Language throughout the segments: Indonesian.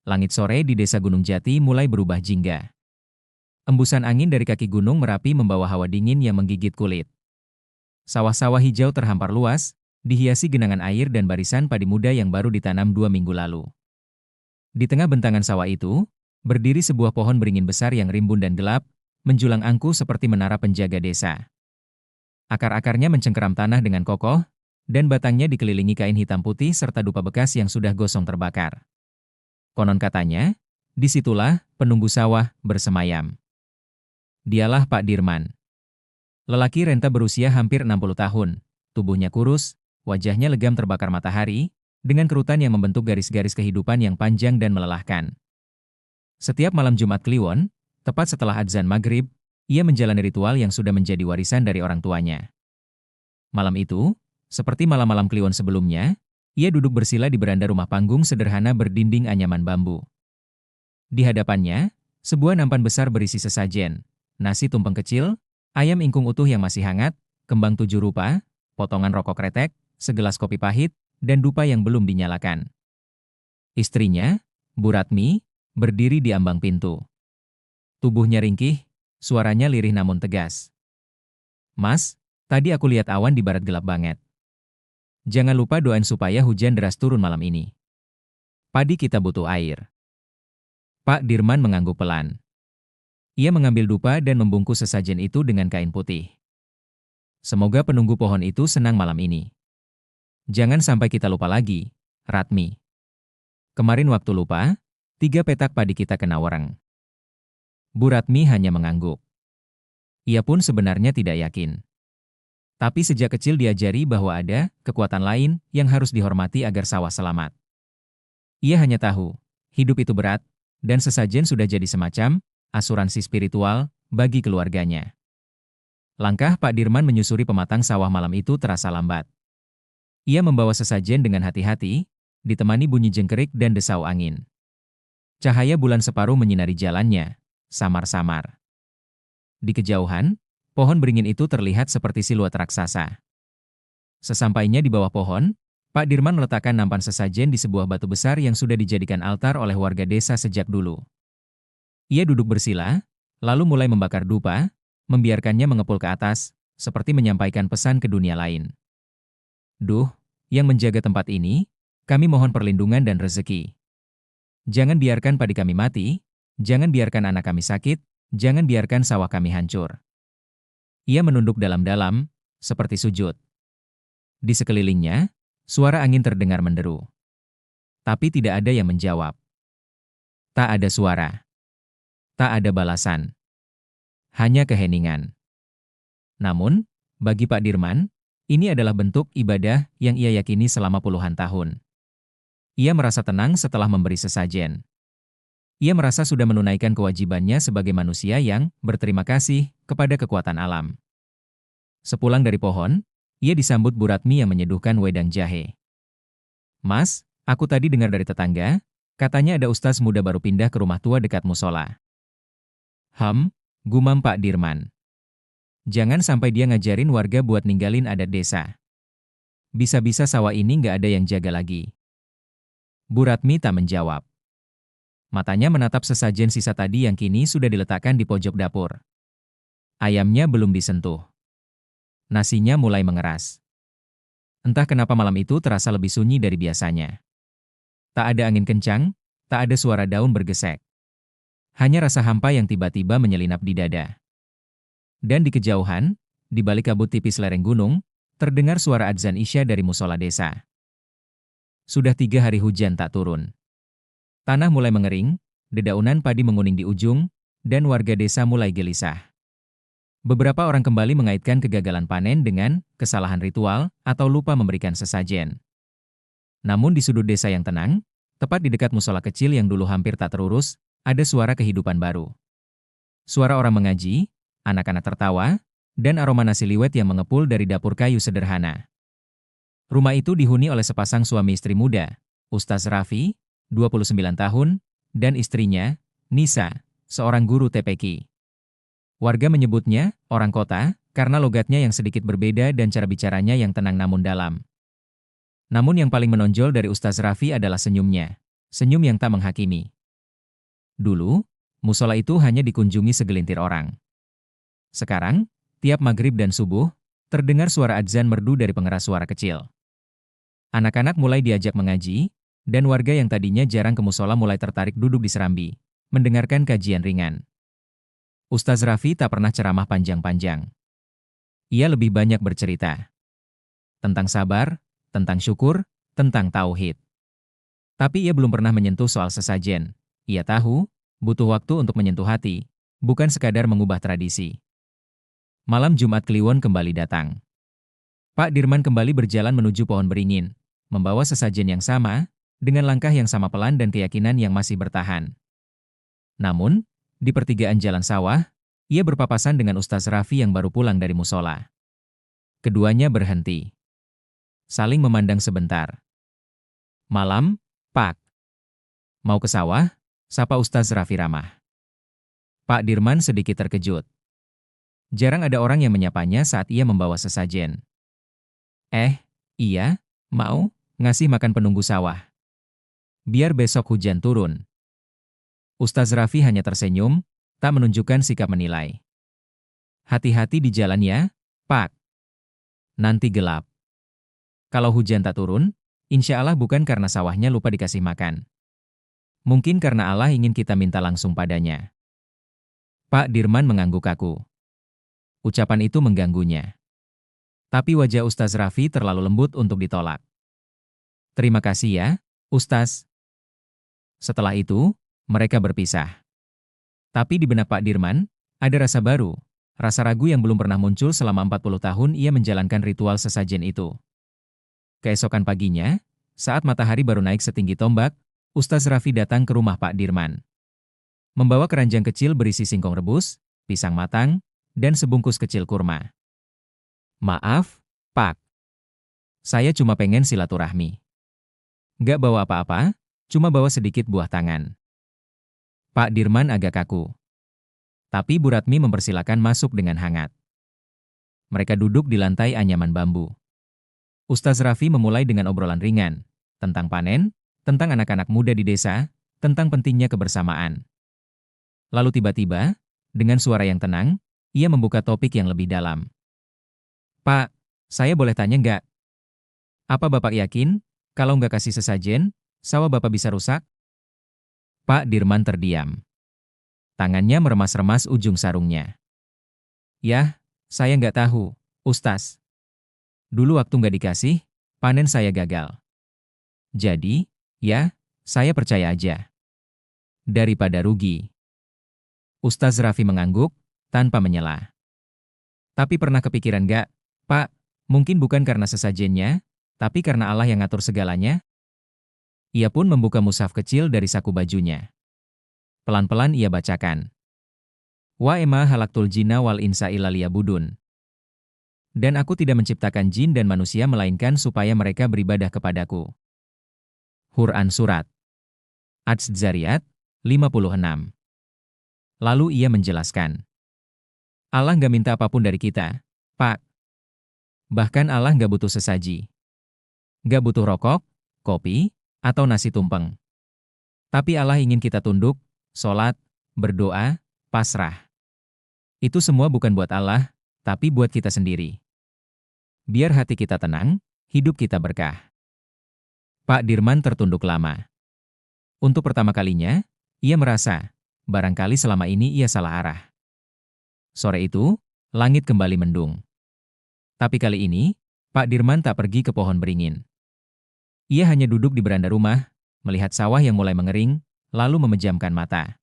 langit sore di desa Gunung Jati mulai berubah jingga. Embusan angin dari kaki gunung Merapi membawa hawa dingin yang menggigit kulit. Sawah-sawah hijau terhampar luas, dihiasi genangan air dan barisan padi muda yang baru ditanam 2 minggu lalu. Di tengah bentangan sawah itu, berdiri sebuah pohon beringin besar yang rimbun dan gelap, menjulang angkuh seperti menara penjaga desa. Akar-akarnya mencengkeram tanah dengan kokoh, dan batangnya dikelilingi kain hitam putih serta dupa bekas yang sudah gosong terbakar. Konon katanya, disitulah penunggu sawah bersemayam. Dialah Pak Dirman. Lelaki renta berusia hampir 60 tahun, tubuhnya kurus, wajahnya legam terbakar matahari, dengan kerutan yang membentuk garis-garis kehidupan yang panjang dan melelahkan. Setiap malam Jumat Kliwon, tepat setelah adzan maghrib, ia menjalani ritual yang sudah menjadi warisan dari orang tuanya. Malam itu, seperti malam-malam Kliwon sebelumnya, ia duduk bersila di beranda rumah panggung sederhana berdinding anyaman bambu. Di hadapannya, sebuah nampan besar berisi sesajen, nasi tumpeng kecil, ayam ingkung utuh yang masih hangat, kembang 7 rupa, potongan rokok kretek, segelas kopi pahit, dan dupa yang belum dinyalakan. Istrinya, Bu Ratmi, berdiri di ambang pintu. Tubuhnya ringkih, suaranya lirih namun tegas. "Mas, tadi aku lihat awan di barat gelap banget. Jangan lupa doain supaya hujan deras turun malam ini. Padi kita butuh air." Pak Dirman mengangguk pelan. Ia mengambil dupa dan membungkus sesajen itu dengan kain putih. "Semoga penunggu pohon itu senang malam ini. Jangan sampai kita lupa lagi, Ratmi. Kemarin waktu lupa, 3 petak padi kita kena wereng." Bu Ratmi hanya mengangguk. Ia pun sebenarnya tidak yakin. Tapi sejak kecil diajari bahwa ada kekuatan lain yang harus dihormati agar sawah selamat. Ia hanya tahu, hidup itu berat, dan sesajen sudah jadi semacam asuransi spiritual bagi keluarganya. Langkah Pak Dirman menyusuri pematang sawah malam itu terasa lambat. Ia membawa sesajen dengan hati-hati, ditemani bunyi jengkerik dan desau angin. Cahaya bulan separuh menyinari jalannya, samar-samar. Di kejauhan, pohon beringin itu terlihat seperti siluet raksasa. Sesampainya di bawah pohon, Pak Dirman meletakkan nampan sesajen di sebuah batu besar yang sudah dijadikan altar oleh warga desa sejak dulu. Ia duduk bersila, lalu mulai membakar dupa, membiarkannya mengepul ke atas, seperti menyampaikan pesan ke dunia lain. "Duh, yang menjaga tempat ini, kami mohon perlindungan dan rezeki. Jangan biarkan padi kami mati, jangan biarkan anak kami sakit, jangan biarkan sawah kami hancur." Ia menunduk dalam-dalam, seperti sujud. Di sekelilingnya, suara angin terdengar menderu. Tapi tidak ada yang menjawab. Tak ada suara. Tak ada balasan. Hanya keheningan. Namun, bagi Pak Dirman, ini adalah bentuk ibadah yang ia yakini selama puluhan tahun. Ia merasa tenang setelah memberi sesajen. Ia merasa sudah menunaikan kewajibannya sebagai manusia yang berterima kasih kepada kekuatan alam. Sepulang dari pohon, ia disambut Bu Ratmi yang menyeduhkan wedang jahe. "Mas, aku tadi dengar dari tetangga, katanya ada ustaz muda baru pindah ke rumah tua dekat musola." Gumam Pak Dirman. "Jangan sampai dia ngajarin warga buat ninggalin adat desa. Bisa-bisa sawah ini nggak ada yang jaga lagi." Bu Ratmi tak menjawab. Matanya menatap sesajen sisa tadi yang kini sudah diletakkan di pojok dapur. Ayamnya belum disentuh. Nasinya mulai mengeras. Entah kenapa malam itu terasa lebih sunyi dari biasanya. Tak ada angin kencang, tak ada suara daun bergesek. Hanya rasa hampa yang tiba-tiba menyelinap di dada. Dan di kejauhan, di balik kabut tipis lereng gunung, terdengar suara adzan Isya dari musola desa. Sudah 3 hari hujan tak turun. Tanah mulai mengering, dedaunan padi menguning di ujung, dan warga desa mulai gelisah. Beberapa orang kembali mengaitkan kegagalan panen dengan kesalahan ritual atau lupa memberikan sesajen. Namun di sudut desa yang tenang, tepat di dekat musola kecil yang dulu hampir tak terurus, ada suara kehidupan baru. Suara orang mengaji, anak-anak tertawa, dan aroma nasi liwet yang mengepul dari dapur kayu sederhana. Rumah itu dihuni oleh sepasang suami istri muda, Ustaz Raffi, 29 tahun, dan istrinya, Nisa, seorang guru TPQ. Warga menyebutnya orang kota karena logatnya yang sedikit berbeda dan cara bicaranya yang tenang namun dalam. Namun yang paling menonjol dari Ustaz Raffi adalah senyumnya, senyum yang tak menghakimi, Dulu, musola itu hanya dikunjungi segelintir orang. Sekarang, tiap maghrib dan subuh, terdengar suara adzan merdu dari pengeras suara kecil. Anak-anak mulai diajak mengaji, dan warga yang tadinya jarang ke musola mulai tertarik duduk di serambi, mendengarkan kajian ringan. Ustaz Raffi tak pernah ceramah panjang-panjang. Ia lebih banyak bercerita tentang sabar, tentang syukur, tentang tauhid. Tapi ia belum pernah menyentuh soal sesajen. Ia tahu, butuh waktu untuk menyentuh hati, bukan sekadar mengubah tradisi. Malam Jumat Kliwon kembali datang. Pak Dirman kembali berjalan menuju pohon beringin, membawa sesajen yang sama, dengan langkah yang sama pelan dan keyakinan yang masih bertahan. Namun, di pertigaan jalan sawah, ia berpapasan dengan Ustaz Raffi yang baru pulang dari musola. Keduanya berhenti. Saling memandang sebentar. "Malam, Pak." "Mau ke sawah?" sapa Ustaz Raffi ramah. Pak Dirman sedikit terkejut. Jarang ada orang yang menyapanya saat ia membawa sesajen. Iya, mau, ngasih makan penunggu sawah. Biar besok hujan turun." Ustaz Raffi hanya tersenyum, tak menunjukkan sikap menilai. "Hati-hati di jalan ya, Pak. Nanti gelap." Kalau hujan tak turun, insya Allah bukan karena sawahnya lupa dikasih makan. Mungkin karena Allah ingin kita minta langsung padanya. Pak Dirman mengangguk kaku. Ucapan itu mengganggunya. Tapi wajah Ustaz Raffi terlalu lembut untuk ditolak. "Terima kasih ya, Ustaz." Setelah itu, mereka berpisah. Tapi di benak Pak Dirman, ada rasa baru, rasa ragu yang belum pernah muncul selama 40 tahun ia menjalankan ritual sesajen itu. Keesokan paginya, saat matahari baru naik setinggi tombak, Ustaz Raffi datang ke rumah Pak Dirman. Membawa keranjang kecil berisi singkong rebus, pisang matang, dan sebungkus kecil kurma. "Maaf, Pak. Saya cuma pengen silaturahmi. Gak bawa apa-apa, cuma bawa sedikit buah tangan." Pak Dirman agak kaku. Tapi Bu Ratmi mempersilakan masuk dengan hangat. Mereka duduk di lantai anyaman bambu. Ustaz Raffi memulai dengan obrolan ringan, tentang panen, tentang anak-anak muda di desa, tentang pentingnya kebersamaan. Lalu tiba-tiba, dengan suara yang tenang, ia membuka topik yang lebih dalam. "Pak, saya boleh tanya nggak? Apa Bapak yakin, kalau nggak kasih sesajen, sawah Bapak bisa rusak?" Pak Dirman terdiam. Tangannya meremas-remas ujung sarungnya. "Yah, saya nggak tahu, Ustaz. Dulu waktu nggak dikasih, panen saya gagal. Jadi, ya, saya percaya aja. Daripada rugi." Ustaz Raffi mengangguk, tanpa menyela. "Tapi pernah kepikiran nggak, Pak, mungkin bukan karena sesajennya, tapi karena Allah yang ngatur segalanya?" Ia pun membuka mushaf kecil dari saku bajunya. Pelan-pelan ia bacakan. "Wa ema halaktul jinna wal insa illa liya'budun. Dan aku tidak menciptakan jin dan manusia melainkan supaya mereka beribadah kepadaku." Quran Surat Az-Zariyat 56. Lalu ia menjelaskan. Allah nggak minta apapun dari kita, Pak. Bahkan Allah nggak butuh sesaji. Nggak butuh rokok, kopi, atau nasi tumpeng. Tapi Allah ingin kita tunduk, sholat, berdoa, pasrah. Itu semua bukan buat Allah, tapi buat kita sendiri. Biar hati kita tenang, hidup kita berkah. Pak Dirman tertunduk lama. Untuk pertama kalinya, ia merasa, barangkali selama ini ia salah arah. Sore itu, langit kembali mendung. Tapi kali ini, Pak Dirman tak pergi ke pohon beringin. Ia hanya duduk di beranda rumah, melihat sawah yang mulai mengering, lalu memejamkan mata.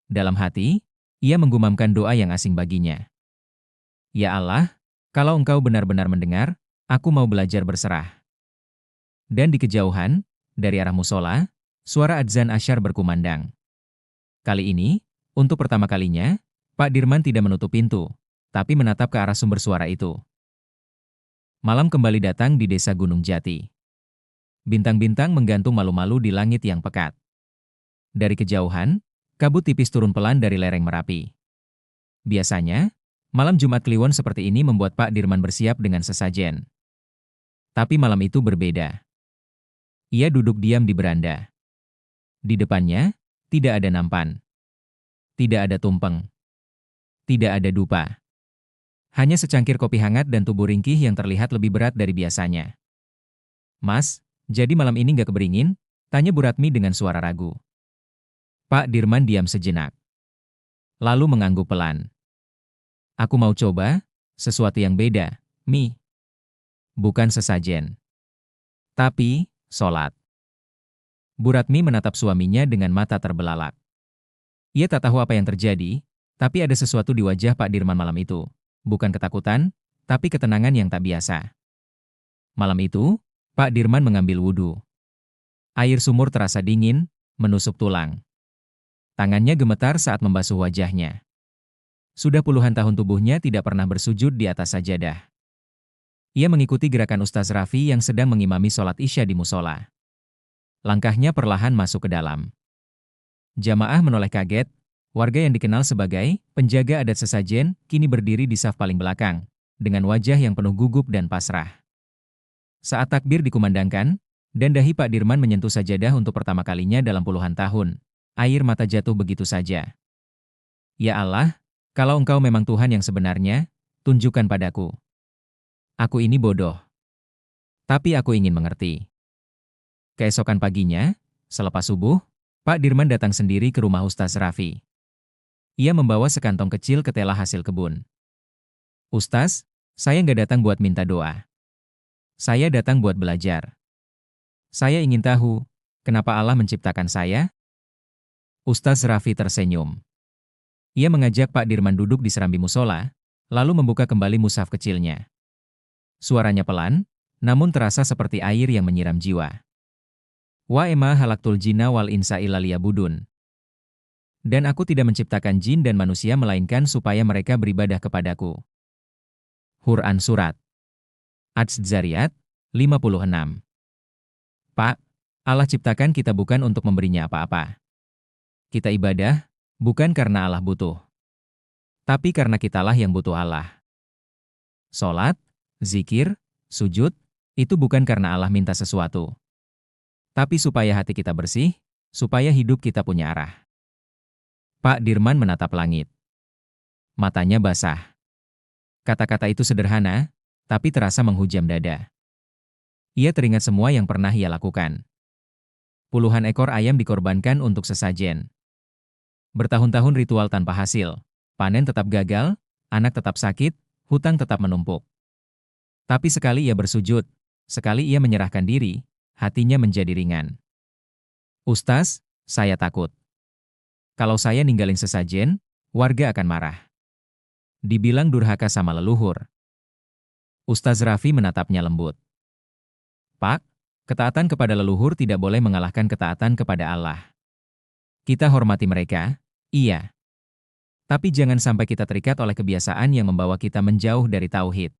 Dalam hati, ia menggumamkan doa yang asing baginya. "Ya Allah, kalau Engkau benar-benar mendengar, aku mau belajar berserah." Dan di kejauhan, dari arah musola, suara adzan asyar berkumandang. Kali ini, untuk pertama kalinya, Pak Dirman tidak menutup pintu, tapi menatap ke arah sumber suara itu. Malam kembali datang di desa Gunung Jati. Bintang-bintang menggantung malu-malu di langit yang pekat. Dari kejauhan, kabut tipis turun pelan dari lereng Merapi. Biasanya, malam Jumat Kliwon seperti ini membuat Pak Dirman bersiap dengan sesajen. Tapi malam itu berbeda. Ia duduk diam di beranda. Di depannya, Tidak ada nampan. Tidak ada tumpeng. Tidak ada dupa. Hanya secangkir kopi hangat dan tubuh ringkih yang terlihat lebih berat dari biasanya. Mas, jadi malam ini nggak keberingin? Tanya Bu Ratmi dengan suara ragu. Pak Dirman diam sejenak. Lalu mengangguk pelan. Aku mau coba sesuatu yang beda, Mi. Bukan sesajen. Tapi, sholat. Bu Ratmi menatap suaminya dengan mata terbelalak. Ia tak tahu apa yang terjadi, tapi ada sesuatu di wajah Pak Dirman malam itu. Bukan ketakutan, tapi ketenangan yang tak biasa. Malam itu, Pak Dirman mengambil wudhu. Air sumur terasa dingin, menusuk tulang. Tangannya gemetar saat membasuh wajahnya. Sudah puluhan tahun tubuhnya tidak pernah bersujud di atas sajadah. Ia mengikuti gerakan Ustaz Raffi yang sedang mengimami sholat Isya di musola. Langkahnya perlahan masuk ke dalam. Jamaah menoleh kaget, warga yang dikenal sebagai penjaga adat sesajen kini berdiri di saf paling belakang, dengan wajah yang penuh gugup dan pasrah. Saat takbir dikumandangkan, dan dahi Pak Dirman menyentuh sajadah untuk pertama kalinya dalam puluhan tahun, air mata jatuh begitu saja. Ya Allah, kalau Engkau memang Tuhan yang sebenarnya, tunjukkan padaku. Aku ini bodoh. Tapi aku ingin mengerti. Keesokan paginya, selepas subuh, Pak Dirman datang sendiri ke rumah Ustaz Raffi. Ia membawa sekantong kecil ketela hasil kebun. Ustaz, saya nggak datang buat minta doa. Saya datang buat belajar. Saya ingin tahu, kenapa Allah menciptakan saya? Ustaz Raffi tersenyum. Ia mengajak Pak Dirman duduk di serambi musola, lalu membuka kembali mushaf kecilnya. Suaranya pelan, namun terasa seperti air yang menyiram jiwa. Wa ema halaktul jinna wal insa illa liya'budun. Dan aku tidak menciptakan jin dan manusia melainkan supaya mereka beribadah kepadaku. Quran Surat Az-Zariyat 56. Pak, Allah ciptakan kita bukan untuk memberinya apa-apa. Kita ibadah, bukan karena Allah butuh. Tapi karena kitalah yang butuh Allah. Sholat, zikir, sujud, itu bukan karena Allah minta sesuatu. Tapi supaya hati kita bersih, supaya hidup kita punya arah. Pak Dirman menatap langit. Matanya basah. Kata-kata itu sederhana, tapi terasa menghujam dada. Ia teringat semua yang pernah ia lakukan. Puluhan ekor ayam dikorbankan untuk sesajen. Bertahun-tahun ritual tanpa hasil, panen tetap gagal, anak tetap sakit, hutang tetap menumpuk. Tapi sekali ia bersujud, sekali ia menyerahkan diri, hatinya menjadi ringan. Ustaz, saya takut. Kalau saya ninggalin sesajen, warga akan marah. Dibilang durhaka sama leluhur. Ustaz Raffi menatapnya lembut. Pak, ketaatan kepada leluhur tidak boleh mengalahkan ketaatan kepada Allah. Kita hormati mereka, iya. Tapi jangan sampai kita terikat oleh kebiasaan yang membawa kita menjauh dari tauhid.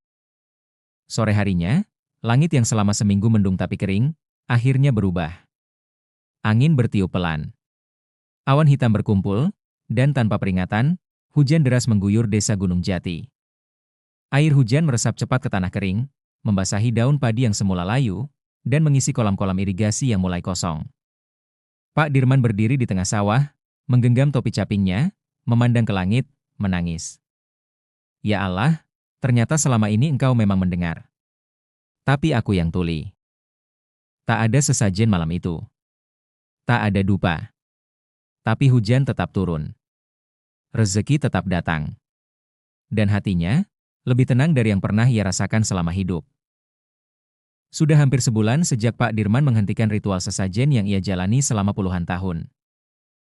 Sore harinya, langit yang selama seminggu mendung tapi kering, akhirnya berubah. Angin bertiup pelan. Awan hitam berkumpul, dan tanpa peringatan, hujan deras mengguyur desa Gunung Jati. Air hujan meresap cepat ke tanah kering, membasahi daun padi yang semula layu, dan mengisi kolam-kolam irigasi yang mulai kosong. Pak Dirman berdiri di tengah sawah, menggenggam topi capingnya, memandang ke langit, menangis. Ya Allah, ternyata selama ini Engkau memang mendengar. Tapi aku yang tuli. Tak ada sesajen malam itu. Tak ada dupa. Tapi hujan tetap turun. Rezeki tetap datang. Dan hatinya, lebih tenang dari yang pernah ia rasakan selama hidup. Sudah hampir sebulan sejak Pak Dirman menghentikan ritual sesajen yang ia jalani selama puluhan tahun.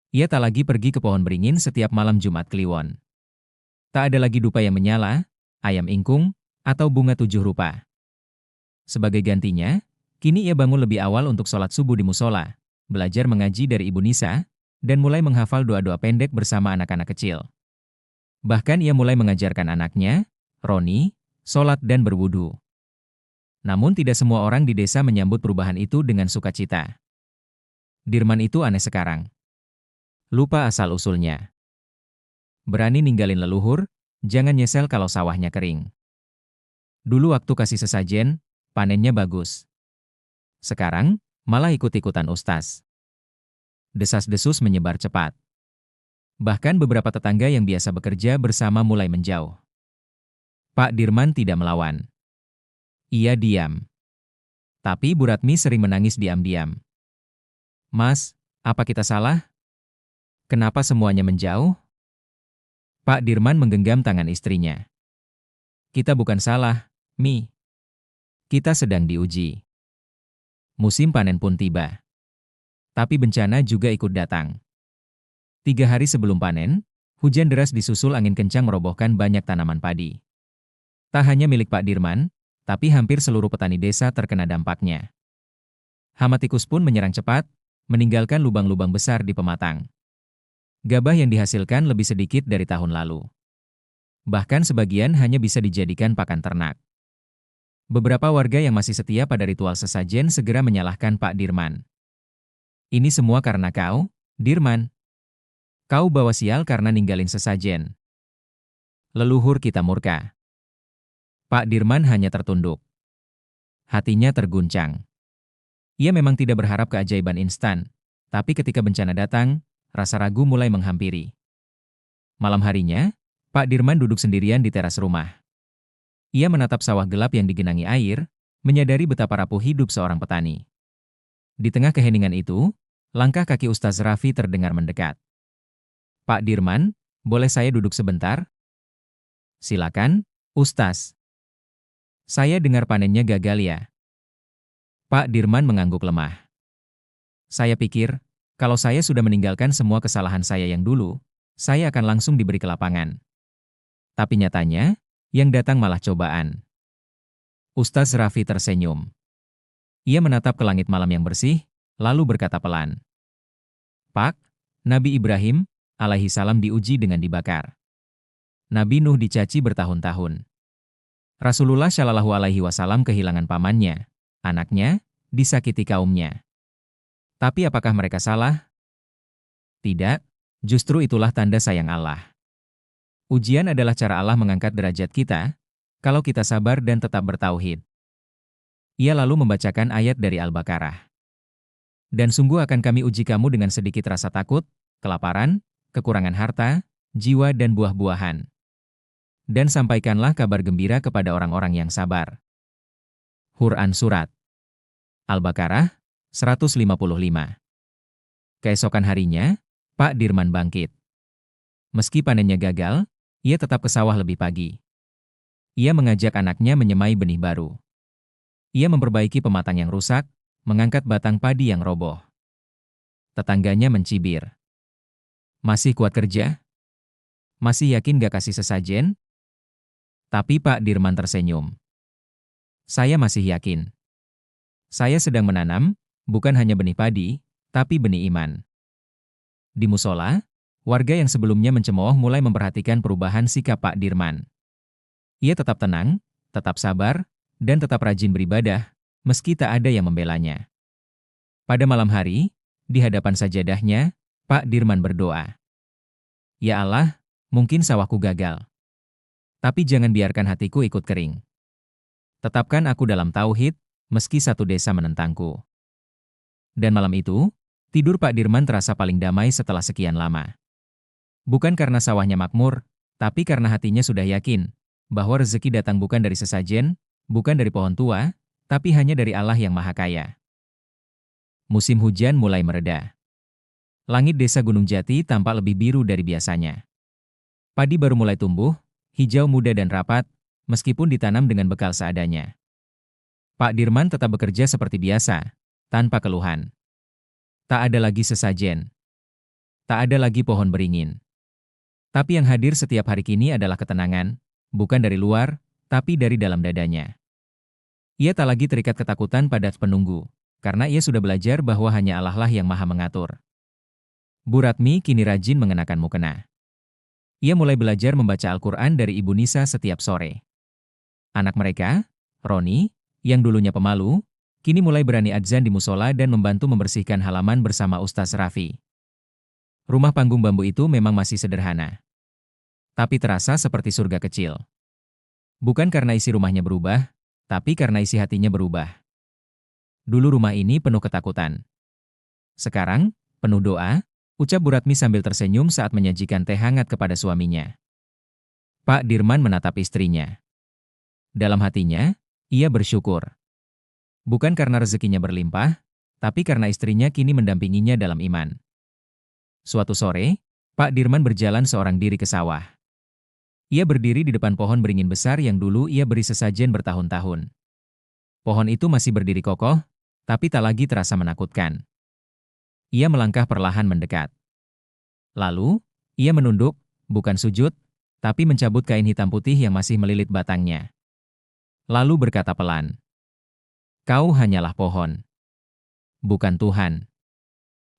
Ia tak lagi pergi ke pohon beringin setiap malam Jumat Kliwon. Tak ada lagi dupa yang menyala, ayam ingkung, atau bunga 7 rupa. Sebagai gantinya, kini ia bangun lebih awal untuk sholat subuh di musola, belajar mengaji dari Ibu Nisa, dan mulai menghafal doa-doa pendek bersama anak-anak kecil. Bahkan ia mulai mengajarkan anaknya, Roni, sholat dan berwudu. Namun tidak semua orang di desa menyambut perubahan itu dengan sukacita. Dirman itu aneh sekarang. Lupa asal-usulnya. Berani ninggalin leluhur, jangan nyesel kalau sawahnya kering. Dulu waktu kasih sesajen, panennya bagus. Sekarang, malah ikut-ikutan ustaz. Desas-desus menyebar cepat. Bahkan beberapa tetangga yang biasa bekerja bersama mulai menjauh. Pak Dirman tidak melawan. Ia diam. Tapi Bu Ratmi sering menangis diam-diam. "Mas, apa kita salah? Kenapa semuanya menjauh?" Pak Dirman menggenggam tangan istrinya. "Kita bukan salah, Mi. Kita sedang diuji." Musim panen pun tiba. Tapi bencana juga ikut datang. 3 hari sebelum panen, hujan deras disusul angin kencang merobohkan banyak tanaman padi. Tak hanya milik Pak Dirman, tapi hampir seluruh petani desa terkena dampaknya. Hama tikus pun menyerang cepat, meninggalkan lubang-lubang besar di pematang. Gabah yang dihasilkan lebih sedikit dari tahun lalu. Bahkan sebagian hanya bisa dijadikan pakan ternak. Beberapa warga yang masih setia pada ritual sesajen segera menyalahkan Pak Dirman. "Ini semua karena kau, Dirman. Kau bawa sial karena ninggalin sesajen. Leluhur kita murka." Pak Dirman hanya tertunduk. Hatinya terguncang. Ia memang tidak berharap keajaiban instan, tapi ketika bencana datang, rasa ragu mulai menghampiri. Malam harinya, Pak Dirman duduk sendirian di teras rumah. Ia menatap sawah gelap yang digenangi air, menyadari betapa rapuh hidup seorang petani. Di tengah keheningan itu, langkah kaki Ustaz Raffi terdengar mendekat. "Pak Dirman, boleh saya duduk sebentar?" "Silakan, Ustaz. Saya dengar panennya gagal ya?" Pak Dirman mengangguk lemah. "Saya pikir, kalau saya sudah meninggalkan semua kesalahan saya yang dulu, saya akan langsung diberi ke lapangan. Tapi nyatanya, yang datang malah cobaan." Ustaz Raffi tersenyum. Ia menatap ke langit malam yang bersih, lalu berkata pelan, "Pak, Nabi Ibrahim, alaihi salam diuji dengan dibakar. Nabi Nuh dicaci bertahun-tahun. Rasulullah Shallallahu alaihi wasallam kehilangan pamannya, anaknya, disakiti kaumnya. Tapi apakah mereka salah? Tidak, justru itulah tanda sayang Allah. Ujian adalah cara Allah mengangkat derajat kita, kalau kita sabar dan tetap bertauhid." Ia lalu membacakan ayat dari Al-Baqarah. "Dan sungguh akan kami uji kamu dengan sedikit rasa takut, kelaparan, kekurangan harta, jiwa dan buah-buahan. Dan sampaikanlah kabar gembira kepada orang-orang yang sabar." Quran Surat Al-Baqarah 155. Keesokan harinya, Pak Dirman bangkit. Meski panennya gagal, ia tetap ke sawah lebih pagi. Ia mengajak anaknya menyemai benih baru. Ia memperbaiki pematang yang rusak, mengangkat batang padi yang roboh. Tetangganya mencibir. "Masih kuat kerja? Masih yakin gak kasih sesajen?" Tapi Pak Dirman tersenyum. "Saya masih yakin. Saya sedang menanam, bukan hanya benih padi, tapi benih iman." Di musola, warga yang sebelumnya mencemooh mulai memperhatikan perubahan sikap Pak Dirman. Ia tetap tenang, tetap sabar, dan tetap rajin beribadah, meski tak ada yang membelanya. Pada malam hari, di hadapan sajadahnya, Pak Dirman berdoa, "Ya Allah, mungkin sawahku gagal. Tapi jangan biarkan hatiku ikut kering. Tetapkan aku dalam tauhid, meski satu desa menentangku." Dan malam itu, tidur Pak Dirman terasa paling damai setelah sekian lama. Bukan karena sawahnya makmur, tapi karena hatinya sudah yakin bahwa rezeki datang bukan dari sesajen, bukan dari pohon tua, tapi hanya dari Allah yang Maha Kaya. Musim hujan mulai mereda. Langit desa Gunung Jati tampak lebih biru dari biasanya. Padi baru mulai tumbuh, hijau muda dan rapat, meskipun ditanam dengan bekal seadanya. Pak Dirman tetap bekerja seperti biasa, tanpa keluhan. Tak ada lagi sesajen. Tak ada lagi pohon beringin. Tapi yang hadir setiap hari kini adalah ketenangan, bukan dari luar, tapi dari dalam dadanya. Ia tak lagi terikat ketakutan pada penunggu, karena ia sudah belajar bahwa hanya Allah lah yang Maha mengatur. Bu Ratmi kini rajin mengenakan mukena. Ia mulai belajar membaca Al-Quran dari Ibu Nisa setiap sore. Anak mereka, Roni, yang dulunya pemalu, kini mulai berani adzan di musola dan membantu membersihkan halaman bersama Ustaz Raffi. Rumah panggung bambu itu memang masih sederhana, tapi terasa seperti surga kecil. Bukan karena isi rumahnya berubah, tapi karena isi hatinya berubah. Dulu rumah ini penuh ketakutan. Sekarang, Penuh doa, ucap Bu Ratmi sambil tersenyum saat menyajikan teh hangat kepada suaminya. Pak Dirman menatap istrinya. Dalam hatinya, ia bersyukur. Bukan karena rezekinya berlimpah, tapi karena istrinya kini mendampinginya dalam iman. Suatu sore, Pak Dirman berjalan seorang diri ke sawah. Ia berdiri di depan pohon beringin besar yang dulu ia beri sesajen bertahun-tahun. Pohon itu masih berdiri kokoh, tapi tak lagi terasa menakutkan. Ia melangkah perlahan mendekat. Lalu, ia menunduk, bukan sujud, tapi mencabut kain hitam putih yang masih melilit batangnya. Lalu berkata pelan, "Kau hanyalah pohon, bukan Tuhan.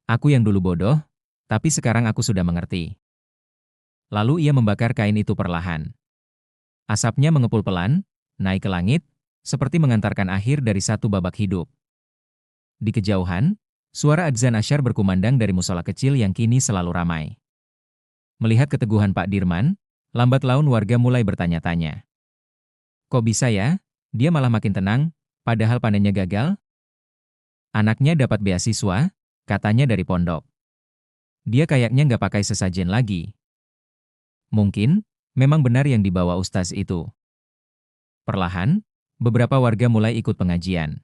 Aku yang dulu bodoh, tapi sekarang aku sudah mengerti." Lalu ia membakar kain itu perlahan. Asapnya mengepul pelan, naik ke langit, seperti mengantarkan akhir dari satu babak hidup. Di kejauhan, suara adzan asyar berkumandang dari musola kecil yang kini selalu ramai. Melihat keteguhan Pak Dirman, lambat laun warga mulai bertanya-tanya. Kok bisa ya, dia malah makin tenang, padahal panennya gagal? Anaknya dapat beasiswa, katanya dari pondok. Dia kayaknya nggak pakai sesajen lagi. Mungkin, memang benar yang dibawa ustaz itu. Perlahan, beberapa warga mulai ikut pengajian.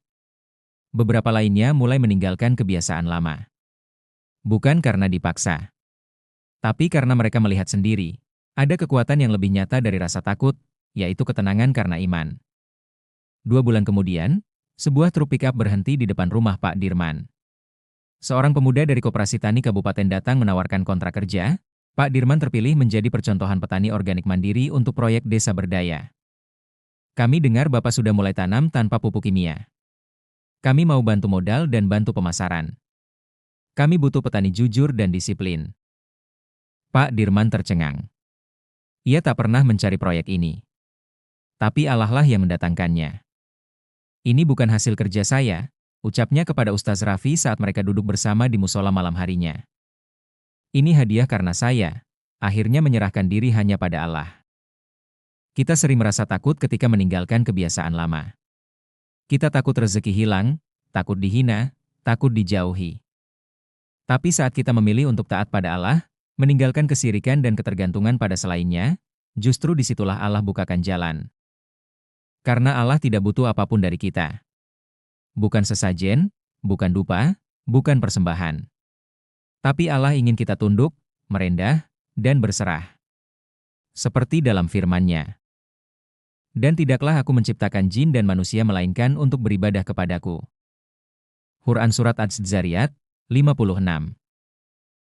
Beberapa lainnya mulai meninggalkan kebiasaan lama. Bukan karena dipaksa, tapi karena mereka melihat sendiri, ada kekuatan yang lebih nyata dari rasa takut, yaitu ketenangan karena iman. 2 bulan kemudian, sebuah truk pickup berhenti di depan rumah Pak Dirman. Seorang pemuda dari Koperasi Tani Kabupaten datang menawarkan kontrak kerja. Pak Dirman terpilih menjadi percontohan petani organik mandiri untuk proyek Desa Berdaya. Kami dengar Bapak sudah mulai tanam tanpa pupuk kimia. Kami mau bantu modal dan bantu pemasaran. Kami butuh petani jujur dan disiplin. Pak Dirman tercengang. Ia tak pernah mencari proyek ini. Tapi Allah lah yang mendatangkannya. Ini bukan hasil kerja saya, ucapnya kepada Ustaz Raffi saat mereka duduk bersama di musola malam harinya. Ini hadiah karena saya, akhirnya menyerahkan diri hanya pada Allah. Kita sering merasa takut ketika meninggalkan kebiasaan lama. Kita takut rezeki hilang, takut dihina, takut dijauhi. Tapi saat kita memilih untuk taat pada Allah, meninggalkan kesirikan dan ketergantungan pada selainnya, justru disitulah Allah bukakan jalan. Karena Allah tidak butuh apapun dari kita. Bukan sesajen, bukan dupa, bukan persembahan. Tapi Allah ingin kita tunduk, merendah, dan berserah. Seperti dalam firman-Nya. Dan tidaklah aku menciptakan jin dan manusia melainkan untuk beribadah kepadaku. Quran Surat Az-Zariyat, 56.